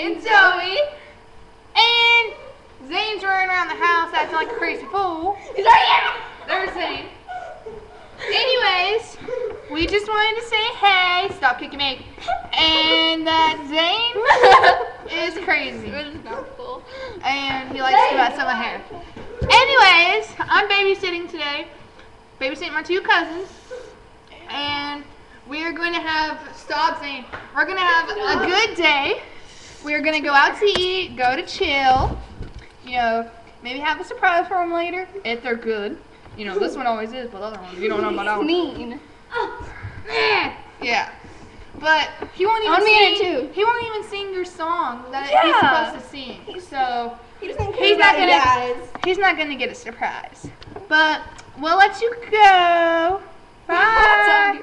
and Zoe. And Zane's running around the house acting like a crazy fool. He's right here. There's Zane. Anyways, we just wanted to say hey, stop kicking me, and that Zane is crazy. It is not cool. And he likes to mess up my hair. Anyways, I'm babysitting today. Babysitting my two cousins. And we are going to have, stop Zane, we're going to have a good day. We're going to go out to eat, go to chill. You know, maybe have a surprise for them later, if they're good. You know, this one always is, but the other one, you don't know about that one. Mean. Yeah. But he won't even sing. He won't even sing your song that he's supposed to sing. So He doesn't care about you guys. he's not gonna get a surprise. But we'll let you go. Bye.